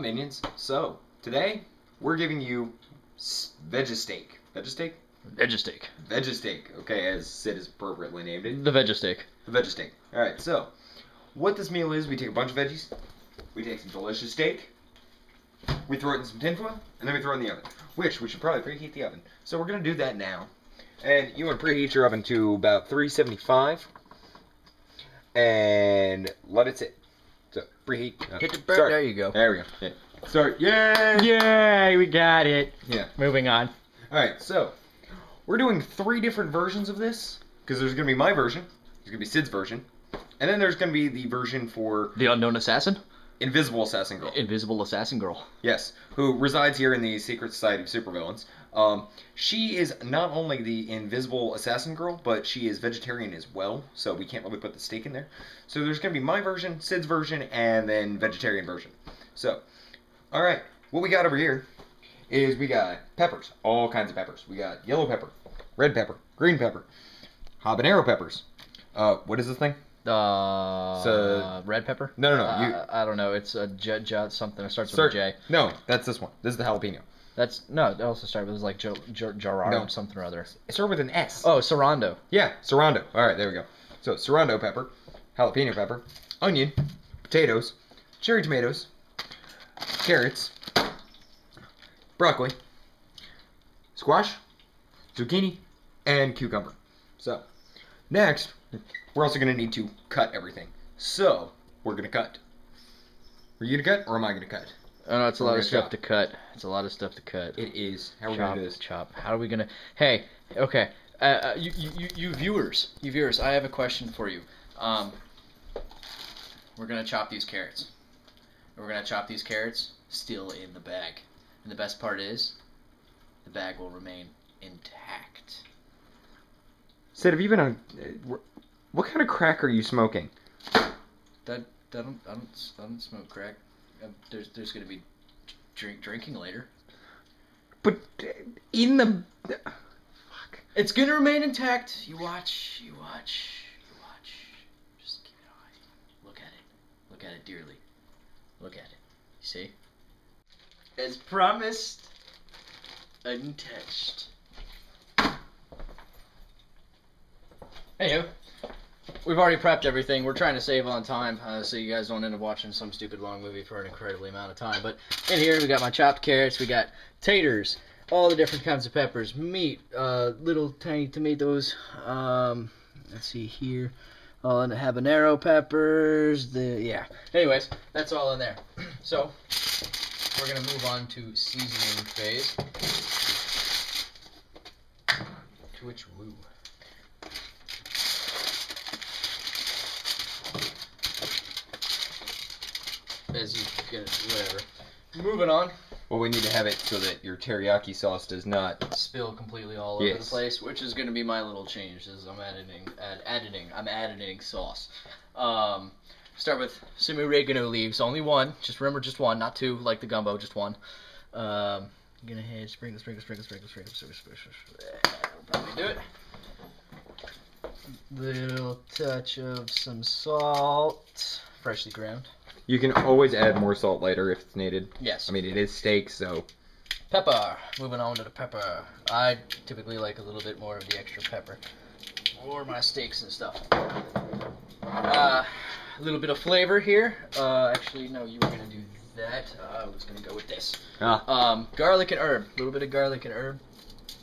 minions? So, today, we're giving you Vegisteak. Vegisteak? Vegisteak. Vegisteak, okay, as Sid has appropriately named it. The Vegisteak. The Vegisteak. Alright, so, what this meal is, we take a bunch of veggies, we take some delicious steak, we throw it in some tinfoil, and then we throw it in the oven. Which, we should probably preheat the oven. So we're going to do that now. And you want to preheat your oven to about 375, and let it sit. So, preheat. Hit the burn. There you go. There we go. Yeah. Start. Yay! Yay, we got it. Yeah. Moving on. Alright, so, we're doing 3 different versions of this, because there's going to be my version, there's going to be Sid's version, and then there's going to be the version for... The Unknown Assassin? Invisible Assassin Girl. Invisible Assassin Girl. Yes, who resides here in the Secret Society of Supervillains. She is not only the Invisible Assassin Girl, but she is vegetarian as well, so we can't really put the steak in there. So there's going to be my version, Sid's version, and then vegetarian version. So, alright, what we got over here is we got peppers, all kinds of peppers. We got yellow pepper, red pepper, green pepper, habanero peppers. What is this thing? Red pepper? No. I don't know. It's a something. It starts with a J. No, that's this one. This is the jalapeno. No. It also starts with like Gerard something or other. It started with an S. Oh, Serrano. Yeah, Serrano. All right, there we go. So Serrano pepper, jalapeno pepper, onion, potatoes, cherry tomatoes, carrots, broccoli, squash, zucchini, and cucumber. So next, we're also going to need to cut everything. So, we're going to cut. Are you going to cut, or am I going to cut? Oh, no, it's a lot of stuff to cut. It's a lot of stuff to cut. It is. How are we going to do this? Chop. How are we going to... Hey, okay. You viewers, I have a question for you. We're going to chop these carrots. We're going to chop these carrots still in the bag. And the best part is, the bag will remain intact. Sid, have you been on... What kind of crack are you smoking? I don't smoke crack. There's gonna be drinking later. But in the... Fuck. It's gonna remain intact. You watch. Just keep an eye. Look at it. Look at it dearly. Look at it. You see? As promised, untouched. Anywho, we've already prepped everything. We're trying to save on time so you guys don't end up watching some stupid long movie for an incredibly amount of time. But in here, we got my chopped carrots, we got taters, all the different kinds of peppers, meat, little tiny tomatoes. Let's see here, and the habanero peppers. Yeah. Anyways, that's all in there. So we're gonna move on to seasoning phase. To which woo. As you get whatever. Moving on. Well, we need to have it so that your teriyaki sauce does not spill completely all over the place, which is going to be my little change. As I'm adding sauce. Start with some oregano leaves, only one. Just remember, just one, not two, like the gumbo, just one. I'm gonna sprinkle. Probably do it. Little touch of some salt, freshly ground. You can always add more salt later if it's needed. Yes. I mean, it is steak, so... Pepper. Moving on to the pepper. I typically like a little bit more of the extra pepper for my steaks and stuff. A little bit of flavor here. Actually, no, you were going to do that. I was going to go with this. Garlic and herb. A little bit of garlic and herb.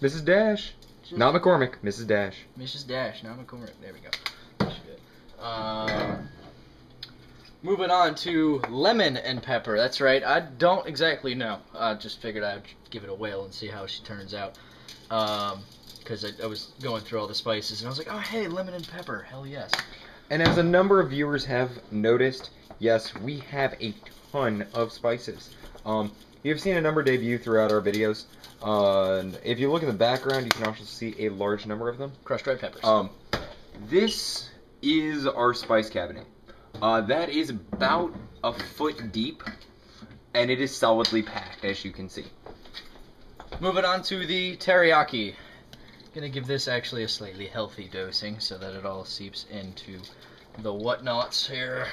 Mrs. Dash. Not McCormick. Mrs. Dash. Mrs. Dash, not McCormick. There we go. That's good. Moving on to lemon and pepper. That's right. I don't exactly know. I just figured I'd give it a whirl and see how she turns out. Because I was going through all the spices and I was like, oh, hey, lemon and pepper. Hell yes. And as a number of viewers have noticed, yes, we have a ton of spices. You've seen a number debut throughout our videos. If you look in the background, you can also see a large number of them. Crushed red peppers. This is our spice cabinet. That is about a foot deep, and it is solidly packed, as you can see. Moving on to the teriyaki. Gonna give this actually a slightly healthy dosing so that it all seeps into the whatnots here.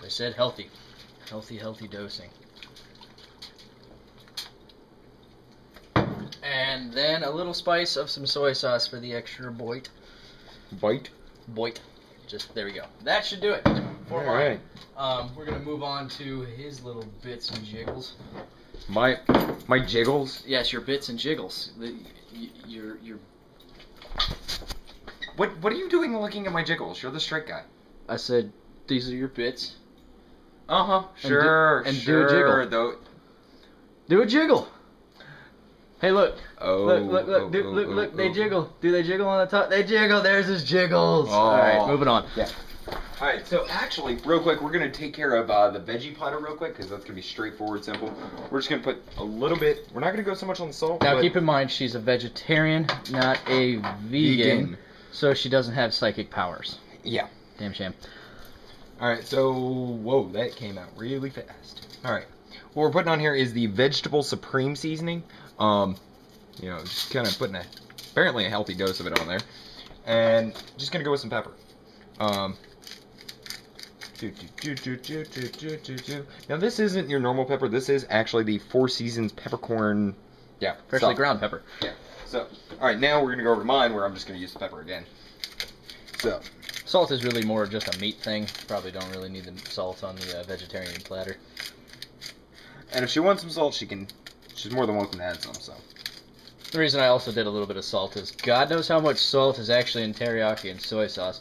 They said healthy. Healthy dosing. And then a little spice of some soy sauce for the extra bite. Boit. Just, there we go. That should do it for mine. Alright. We're going to move on to his little bits and jiggles. My jiggles? Yes, your bits and jiggles. Your What are you doing looking at my jiggles? You're the straight guy. I said, these are your bits. Uh-huh. And Sure, do a sure. jiggle. Though. Do a jiggle. Hey, look. Oh. Look. They jiggle. Do they jiggle on the top? They jiggle. There's his jiggles. Oh. All right, moving on. Yeah. Alright, so actually, real quick, we're going to take care of the veggie platter real quick, because that's going to be straightforward, simple. We're just going to put a little bit, we're not going to go so much on the salt. Now, but keep in mind, she's a vegetarian, not a vegan, so she doesn't have psychic powers. Yeah. Damn shame. Alright, so, whoa, that came out really fast. Alright, what we're putting on here is the Vegetable Supreme seasoning. You know, just kind of putting apparently a healthy dose of it on there. And just going to go with some pepper. Now this isn't your normal pepper. This is actually the Four Seasons peppercorn. Yeah, Freshly ground pepper. Yeah. So, all right, now we're gonna go over to mine, where I'm just gonna use the pepper again. So, Salt is really more just a meat thing. Probably don't really need the salt on the vegetarian platter. and if she wants some salt, she's more than welcome to add some. So, The reason I also did a little bit of salt is God knows how much salt is actually in teriyaki and soy sauce.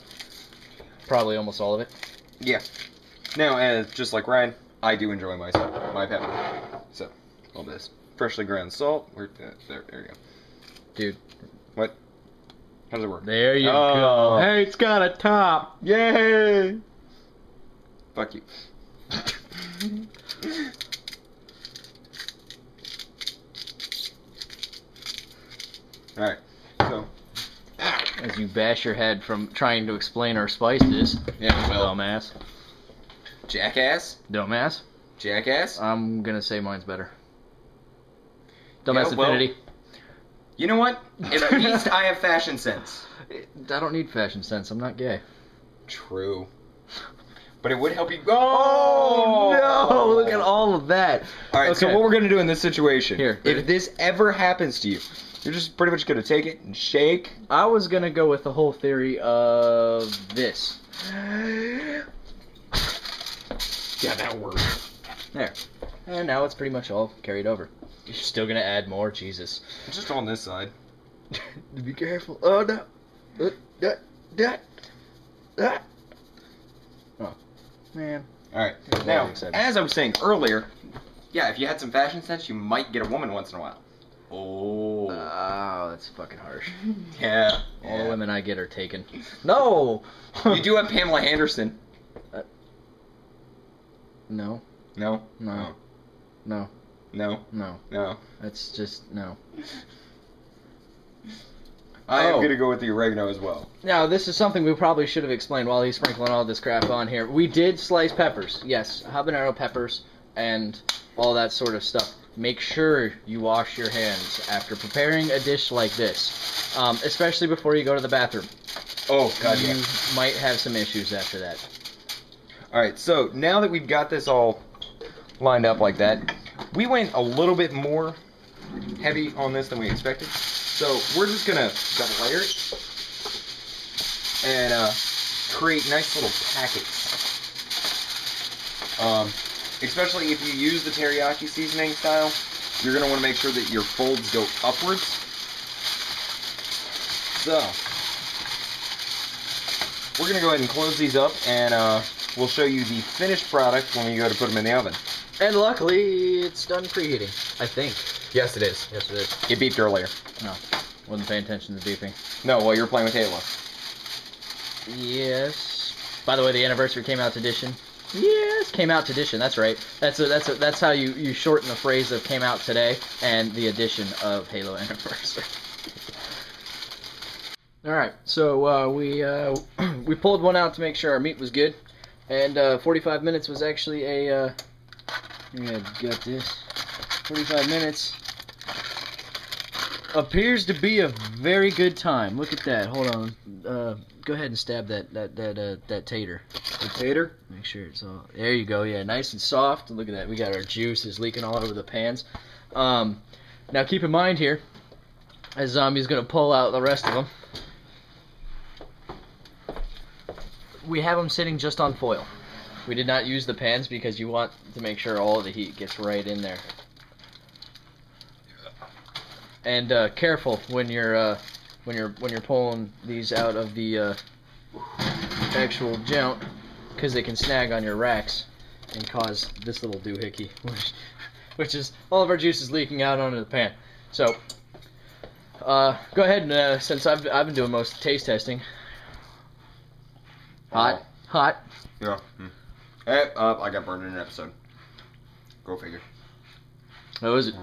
Probably almost all of it. yeah. Now, as just like Ryan, I do enjoy my salt, my pepper. So, all this freshly ground salt. There you go. Dude. What? How does it work? There you go. Hey, it's got a top. Yay! Fuck you. Alright, so. As you bash your head from trying to explain our spices. Yeah, well. Dumbass. Jackass? Dumbass. Jackass? I'm gonna say mine's better. Dumbass Yeah, well, Infinity. You know what? At least I have fashion sense. I don't need fashion sense. I'm not gay. True. But it would help you. Oh no! Look at all of that. Alright, Okay. so what we're going to do in this situation, Here, ready? if this ever happens to you, you're just pretty much going to take it and shake. I was gonna go with the whole theory of this. Yeah, that works. There. And now it's pretty much all carried over. You're still gonna add more? Jesus. Just on this side. Be careful. Oh no. Oh. Man. Alright, Very now, exciting. as I was saying earlier, yeah, if you had some fashion sense, you might get a woman once in a while. Oh. Oh, that's fucking harsh. Yeah. All the women I get are taken. No! You do have Pamela Anderson. No. No? No. No. No? No. No. That's just, no. I am Oh. going to go with the oregano as well. Now, this is something we probably should have explained while he's sprinkling all this crap on here. We did slice peppers. Yes, habanero peppers and all that sort of stuff. Make sure you wash your hands after preparing a dish like this, especially before you go to the bathroom. Oh, God, You yeah. might have some issues after that. Alright, so now that we've got this all lined up like that, we went a little bit more heavy on this than we expected. So we're just going to double layer it and create nice little packets. Especially if you use the teriyaki seasoning style, you're going to want to make sure that your folds go upwards. So, we're going to go ahead and close these up, and we'll show you the finished product when we go to put them in the oven. And luckily, it's done preheating, I think. Yes, it is. Yes, it is. It beeped earlier. No, wasn't paying attention to the beeping. No, while you were playing with Halo. Yes. By the way, the anniversary came out edition. Yes, came out edition. That's right. That's how you shorten the phrase of came out today and the edition of Halo Anniversary. All right, so we pulled one out to make sure our meat was good, and 45 minutes was actually a. Yeah, got this. 45 minutes appears to be a very good time. Look at that. Hold on. Go ahead and stab that tater. The tater? Make sure it's all. There you go. Yeah, nice and soft. Look at that. We got our juices leaking all over the pans. Now keep in mind here, as Zombie's gonna pull out the rest of them. We have them sitting just on foil. We did not use the pans because you want to make sure all of the heat gets right in there. And careful when you're pulling these out of the actual jout, because they can snag on your racks and cause this little doohickey, which is all of our juices leaking out onto the pan. So go ahead and since I've been doing most of the taste testing. Hot. Yeah. Hey, I got burned in an episode. Go figure. How is it?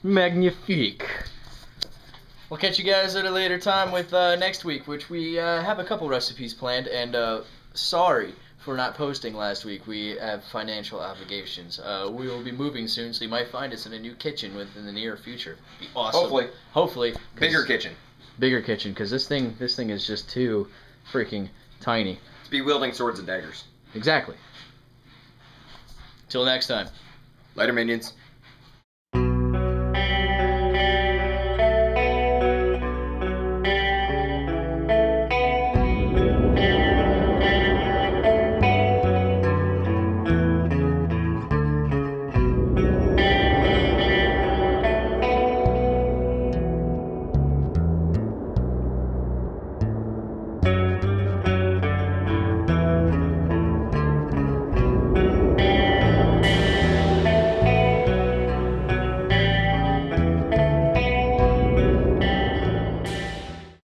Magnifique. We'll catch you guys at a later time with next week, which we have a couple recipes planned, and sorry for not posting last week. We have financial obligations. We will be moving soon, so you might find us in a new kitchen within the near future. Be awesome. Hopefully. Bigger kitchen, because this thing is just too freaking tiny. To be wielding swords and daggers. Exactly. Till next time. Later, minions.